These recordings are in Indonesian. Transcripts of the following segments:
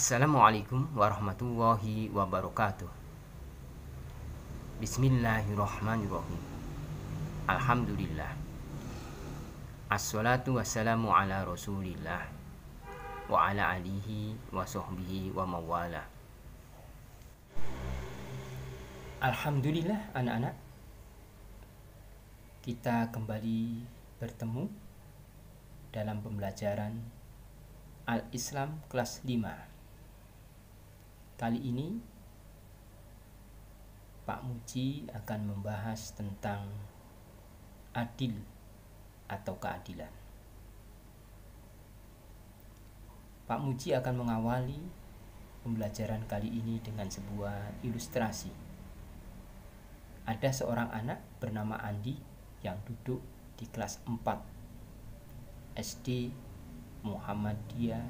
Assalamualaikum warahmatullahi wabarakatuh. Bismillahirrahmanirrahim. Alhamdulillah. Assalatu wassalamu ala rasulillah wa ala alihi wa sahbihi wa mawala. Alhamdulillah anak-anak, kita kembali bertemu dalam pembelajaran Al-Islam kelas 5. Kali ini Pak Muji akan membahas tentang adil atau keadilan. Pak Muji akan mengawali pembelajaran kali ini dengan sebuah ilustrasi. Ada seorang anak bernama Andi yang duduk di kelas 4 SD Muhammadiyah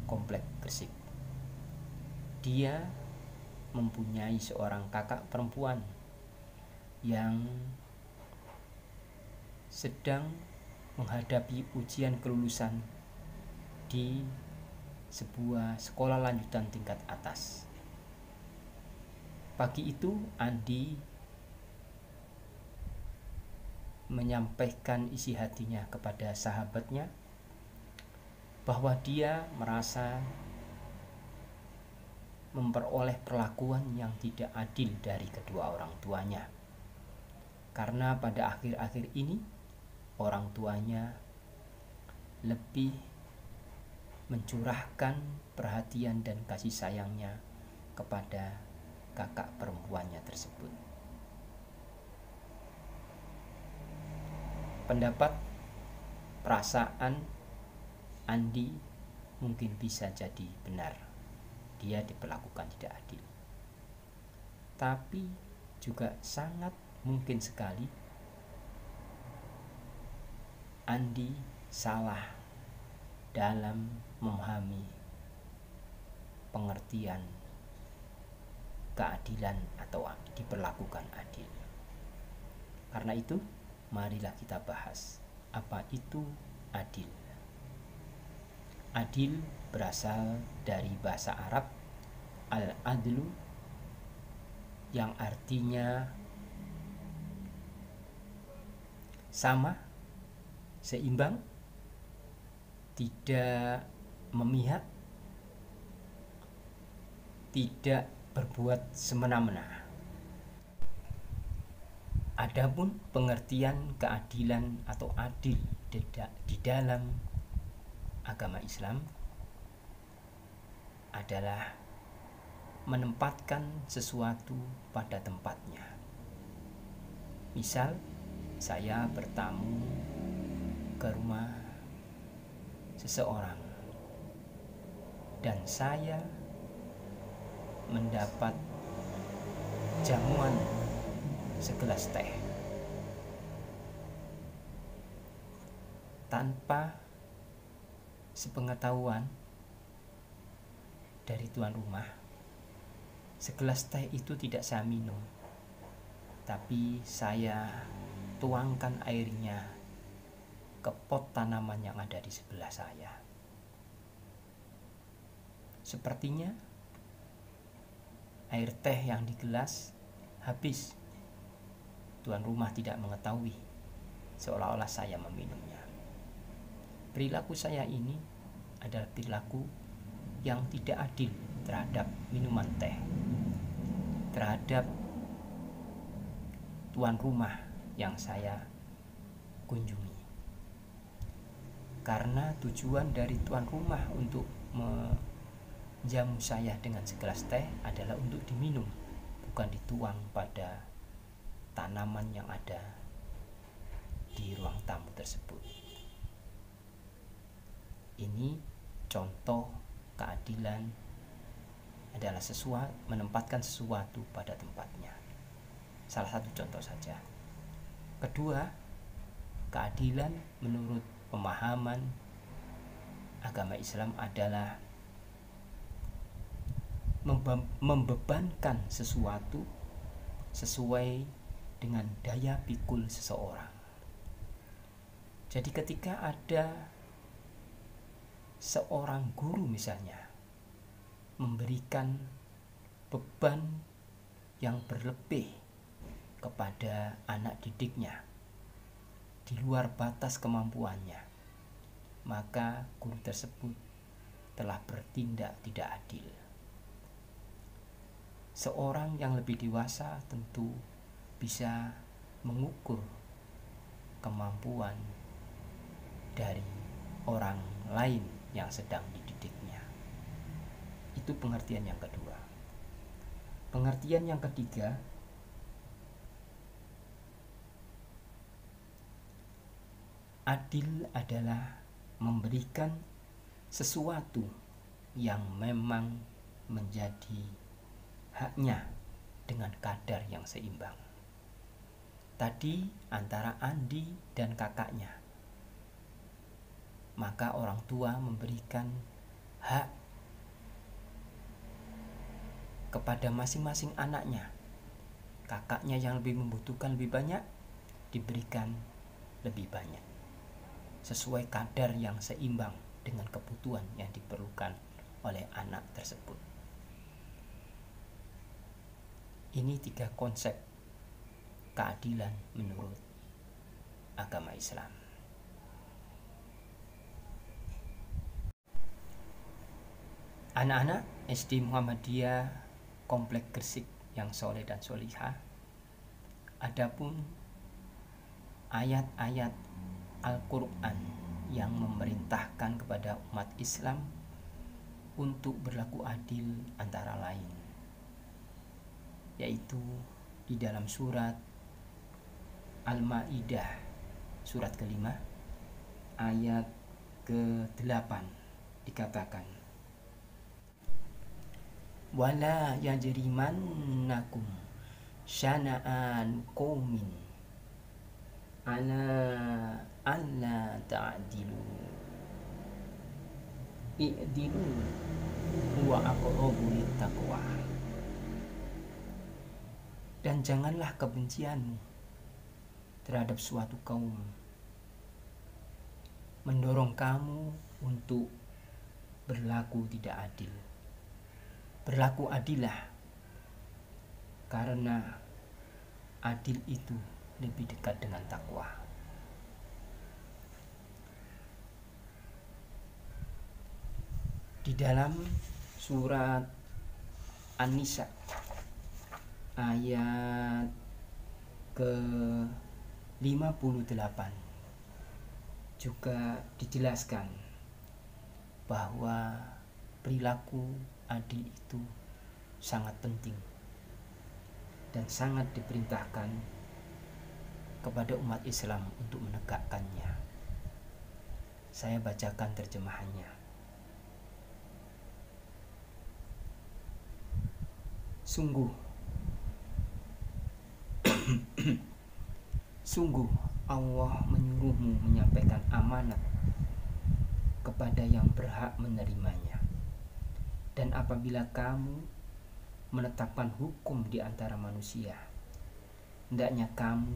Komplek Gresik. Dia mempunyai seorang kakak perempuan yang sedang menghadapi ujian kelulusan di sebuah sekolah lanjutan tingkat atas. Pagi itu Andi menyampaikan isi hatinya kepada sahabatnya bahwa dia merasa memperoleh perlakuan yang tidak adil dari kedua orang tuanya, karena pada akhir-akhir ini orang tuanya lebih mencurahkan perhatian dan kasih sayangnya kepada kakak perempuannya tersebut. Pendapat, perasaan Andi mungkin bisa jadi benar. Dia diperlakukan tidak adil. Tapi juga sangat mungkin sekali Andi salah dalam memahami pengertian keadilan atau diperlakukan adil. Karena itu, marilah kita bahas apa itu adil. Adil berasal dari bahasa Arab al-adlu yang artinya sama, seimbang, tidak memihak, tidak berbuat semena-mena. Adapun pengertian keadilan atau adil di dalam agama Islam adalah menempatkan sesuatu pada tempatnya. Misal, saya bertamu ke rumah seseorang dan saya mendapat jamuan segelas teh tanpa sepengetahuan dari tuan rumah. Segelas teh itu tidak saya minum, tapi saya tuangkan airnya ke pot tanaman yang ada di sebelah saya. Sepertinya air teh yang di gelas habis. Tuan rumah tidak mengetahui, seolah-olah saya meminumnya. Perilaku saya ini adalah perilaku yang tidak adil terhadap minuman teh, terhadap tuan rumah yang saya kunjungi. Karena tujuan dari tuan rumah untuk menjamu saya dengan segelas teh adalah untuk diminum, bukan dituang pada tanaman yang ada di ruang tamu tersebut. Ini contoh keadilan adalah menempatkan sesuatu pada tempatnya. Salah satu contoh saja. Kedua, keadilan menurut pemahaman agama Islam adalah membebankan sesuatu sesuai dengan daya pikul seseorang. Jadi ketika ada seorang guru misalnya memberikan beban yang berlebih kepada anak didiknya di luar batas kemampuannya, maka guru tersebut telah bertindak tidak adil. Seorang yang lebih dewasa tentu bisa mengukur kemampuan dari orang lain yang sedang dididiknya. Itu pengertian yang kedua. Pengertian yang ketiga, adil adalah memberikan sesuatu yang memang menjadi haknya dengan kadar yang seimbang. Tadi antara Andi dan kakaknya, maka orang tua memberikan hak kepada masing-masing anaknya. Kakaknya yang lebih membutuhkan lebih banyak, diberikan lebih banyak, sesuai kadar yang seimbang dengan kebutuhan yang diperlukan oleh anak tersebut. Ini 3 konsep keadilan menurut agama Islam. Anak-anak SD Muhammadiyah Komplek Gresik yang soleh dan solihah, adapun ayat-ayat Al-Quran yang memerintahkan kepada umat Islam untuk berlaku adil antara lain, yaitu di dalam surat Al-Maidah surat ke-5 ayat ke-8 dikatakan, wala yajrimannakum syana'an qaumin ala alla ta'dilu i'dilu huwa aqrabu littaqwa. Dan janganlah kebencianmu terhadap suatu kaum mendorong kamu untuk berlaku tidak adil. Berlaku adillah, karena adil itu lebih dekat dengan takwa. Di dalam surat An-Nisa ayat ke-58 juga dijelaskan bahwa perilaku adil itu sangat penting dan sangat diperintahkan kepada umat Islam untuk menegakkannya. Saya bacakan terjemahannya. Sungguh Allah menyuruhmu menyampaikan amanat kepada yang berhak menerimanya. Dan apabila kamu menetapkan hukum di antara manusia, hendaknya kamu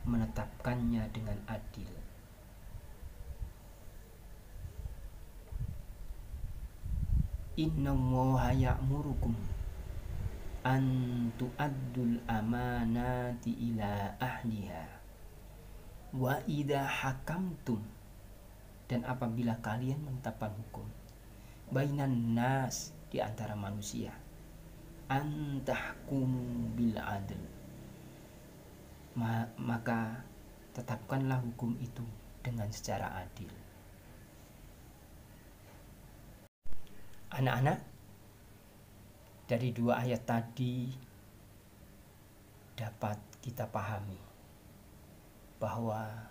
menetapkannya dengan adil. Innallaha ya'murukum an tu'addul amanati ila ahliha wa idza hakamtum, dan apabila kalian menetapkan hukum bainan nas, di antara manusia, antahkumu bil adl, maka tetapkanlah hukum itu dengan secara adil. Anak-anak, dari 2 ayat tadi dapat kita pahami bahwa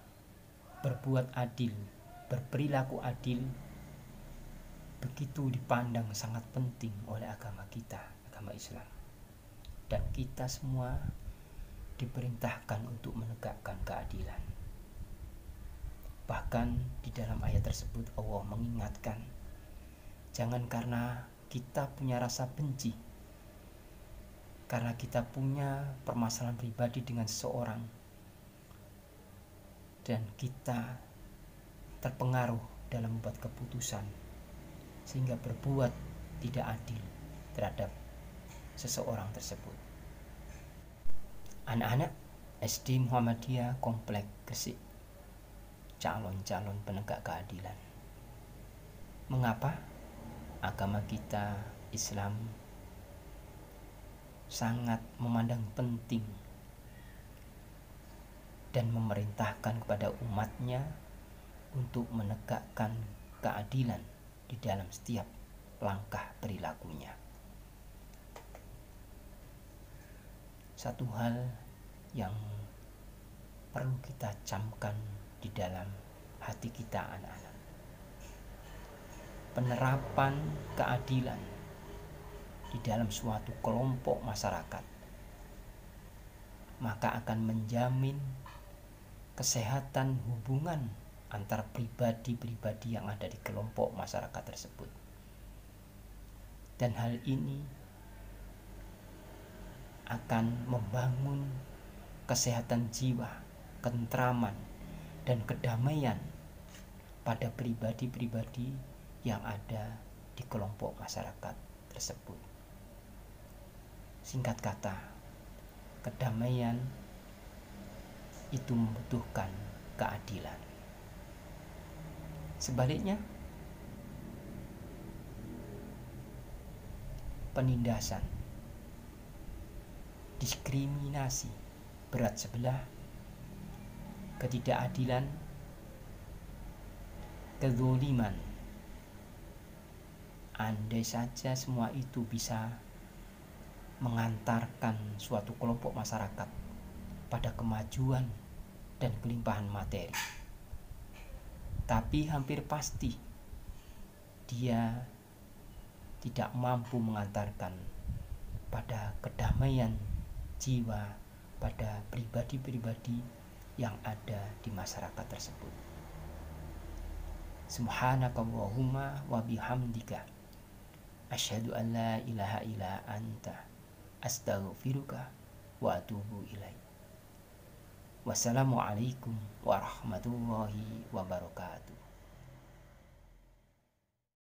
berbuat adil, berperilaku adil begitu dipandang sangat penting oleh agama kita, agama Islam. Dan kita semua diperintahkan untuk menegakkan keadilan. Bahkan di dalam ayat tersebut Allah mengingatkan, jangan karena kita punya rasa benci, karena kita punya permasalahan pribadi dengan seseorang, dan kita terpengaruh dalam membuat keputusan sehingga berbuat tidak adil terhadap seseorang tersebut. Anak-anak SD Muhammadiyah Komplek Gresik, calon-calon penegak keadilan. Mengapa agama kita Islam sangat memandang penting dan memerintahkan kepada umatnya untuk menegakkan keadilan di dalam setiap langkah perilakunya. Satu hal yang perlu kita camkan di dalam hati kita anak-anak, penerapan keadilan di dalam suatu kelompok masyarakat maka akan menjamin kesehatan hubungan antar pribadi-pribadi yang ada di kelompok masyarakat tersebut. Dan hal ini akan membangun kesehatan jiwa, ketentraman, dan kedamaian pada pribadi-pribadi yang ada di kelompok masyarakat tersebut. Singkat kata, kedamaian itu membutuhkan keadilan. Sebaliknya, penindasan, diskriminasi berat sebelah, ketidakadilan, kezaliman, andai saja semua itu bisa mengantarkan suatu kelompok masyarakat pada kemajuan dan kelimpahan materi, tapi hampir pasti dia tidak mampu mengantarkan pada kedamaian jiwa pada pribadi-pribadi yang ada di masyarakat tersebut. Subhanakallahumma wa bihamdika asyhadu an la ilaha illa anta astaghfiruka wa atubu ilaik. Wassalamualaikum warahmatullahi wabarakatuh.